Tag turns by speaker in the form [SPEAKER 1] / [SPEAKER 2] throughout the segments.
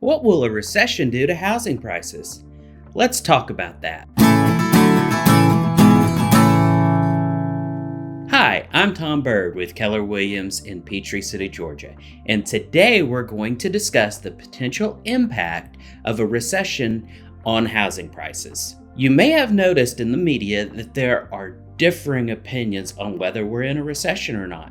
[SPEAKER 1] What will a recession do to housing prices? Let's talk about that. Hi, I'm Tom Byrd with Keller Williams in Peachtree City, Georgia, and today we're going to discuss the potential impact of a recession on housing prices. You may have noticed in the media that there are differing opinions on whether we're in a recession or not.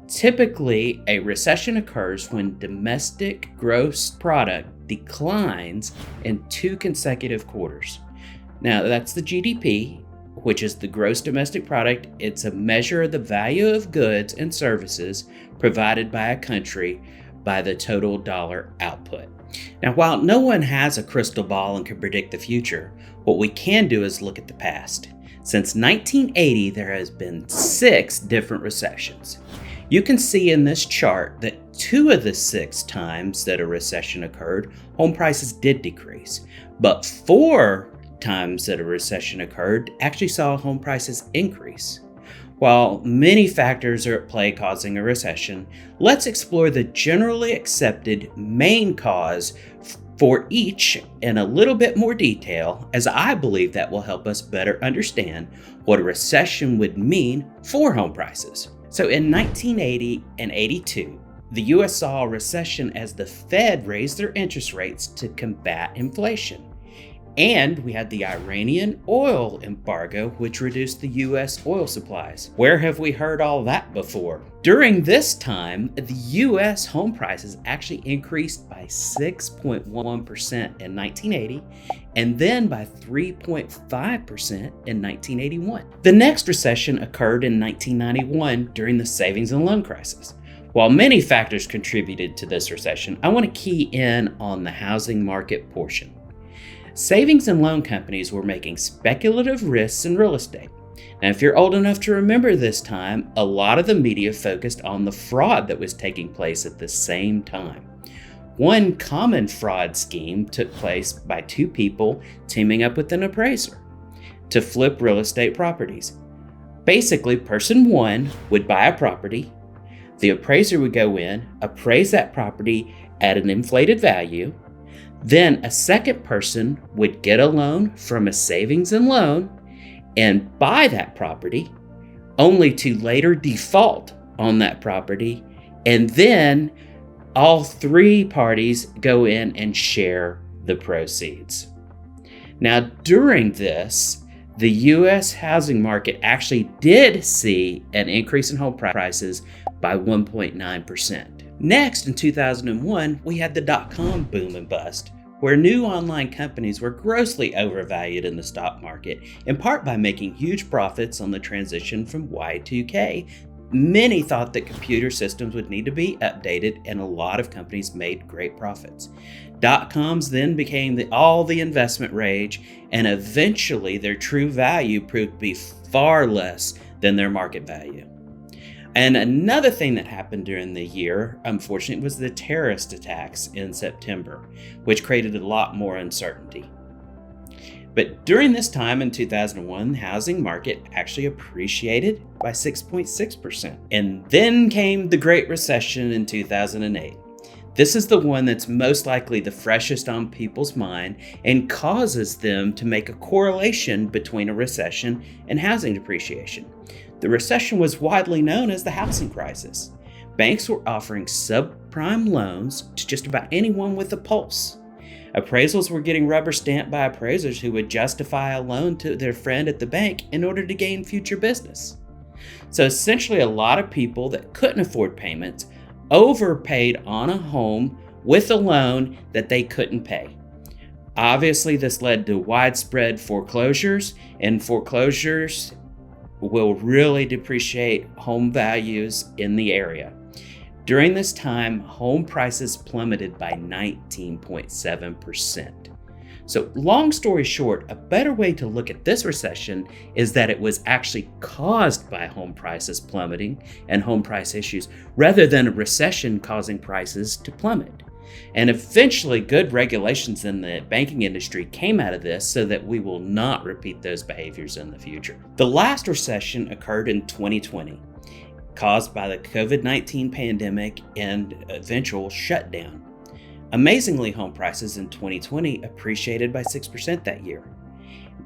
[SPEAKER 1] Typically, a recession occurs when domestic gross product declines in 2 consecutive quarters. Now, that's the GDP, which is the gross domestic product. It's a measure of the value of goods and services provided by a country by the total dollar output. Now, while no one has a crystal ball and can predict the future, what we can do is look at the past. Since 1980, there has been 6 different recessions. You can see in this chart that 2 of the 6 times that a recession occurred, home prices did decrease, but 4 times that a recession occurred actually saw home prices increase. While many factors are at play causing a recession, let's explore the generally accepted main cause for each in a little bit more detail, as I believe that will help us better understand what a recession would mean for home prices. So in 1980 and 82, the U.S. saw a recession as the Fed raised their interest rates to combat inflation. And we had the Iranian oil embargo, which reduced the U.S. oil supplies. Where have we heard all that before? During this time, the U.S. home prices actually increased by 6.1% in 1980, and then by 3.5% in 1981. The next recession occurred in 1991 during the savings and loan crisis. While many factors contributed to this recession, I want to key in on the housing market portion. Savings and loan companies were making speculative risks in real estate. Now, if you're old enough to remember this time, a lot of the media focused on the fraud that was taking place at the same time. One common fraud scheme took place by 2 people teaming up with an appraiser to flip real estate properties. Basically, person 1 would buy a property, the appraiser would go in, appraise that property at an inflated value. Then a second person would get a loan from a savings and loan and buy that property, only to later default on that property. And then all 3 parties go in and share the proceeds. Now, during this, the U.S. housing market actually did see an increase in home prices by 1.9%. Next, in 2001, we had the dot-com boom and bust, where new online companies were grossly overvalued in the stock market, in part by making huge profits on the transition from Y2K. Many thought that computer systems would need to be updated, and a lot of companies made great profits. Dot-coms then became all the investment rage, and eventually their true value proved to be far less than their market value. And another thing that happened during the year, unfortunately, was the terrorist attacks in September, which created a lot more uncertainty. But during this time in 2001, the housing market actually appreciated by 6.6%. And then came the Great Recession in 2008. This is the one that's most likely the freshest on people's mind and causes them to make a correlation between a recession and housing depreciation. The recession was widely known as the housing crisis. Banks were offering subprime loans to just about anyone with a pulse. Appraisals were getting rubber stamped by appraisers who would justify a loan to their friend at the bank in order to gain future business. So essentially, a lot of people that couldn't afford payments overpaid on a home with a loan that they couldn't pay. Obviously, this led to widespread foreclosures, and foreclosures will really depreciate home values in the area. During this time, home prices plummeted by 19.7%. So long story short, a better way to look at this recession is that it was actually caused by home prices plummeting and home price issues, rather than a recession causing prices to plummet. And eventually, good regulations in the banking industry came out of this so that we will not repeat those behaviors in the future. The last recession occurred in 2020, caused by the COVID-19 pandemic and eventual shutdown. Amazingly, home prices in 2020 appreciated by 6% that year.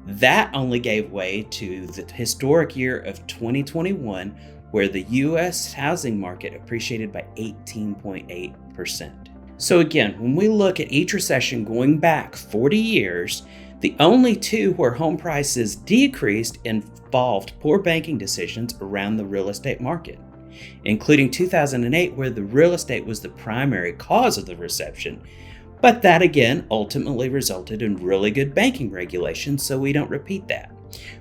[SPEAKER 1] That only gave way to the historic year of 2021, where the U.S. housing market appreciated by 18.8%. So again, when we look at each recession going back 40 years, the only two where home prices decreased involved poor banking decisions around the real estate market, including 2008, where the real estate was the primary cause of the recession. But that again ultimately resulted in really good banking regulations, so we don't repeat that.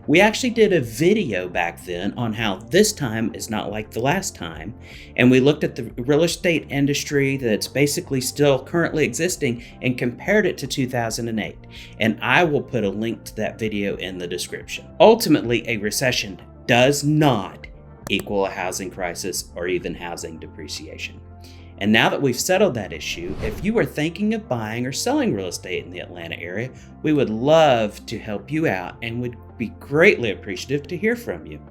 [SPEAKER 1] We actually did a video back then on how this time is not like the last time, and we looked at the real estate industry that's basically still currently existing and compared it to 2008, and I will put a link to that video in the description. Ultimately, a recession does not equal a housing crisis or even housing depreciation. And now that we've settled that issue, if you are thinking of buying or selling real estate in the Atlanta area, we would love to help you out and would be greatly appreciative to hear from you.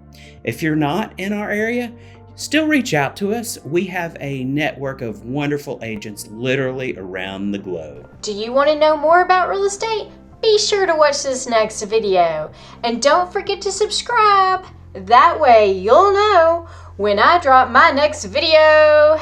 [SPEAKER 1] If you're not in our area, still reach out to us. We have a network of wonderful agents literally around the globe.
[SPEAKER 2] Do you want to know more about real estate? Be sure to watch this next video. And don't forget to subscribe. That way you'll know when I drop my next video.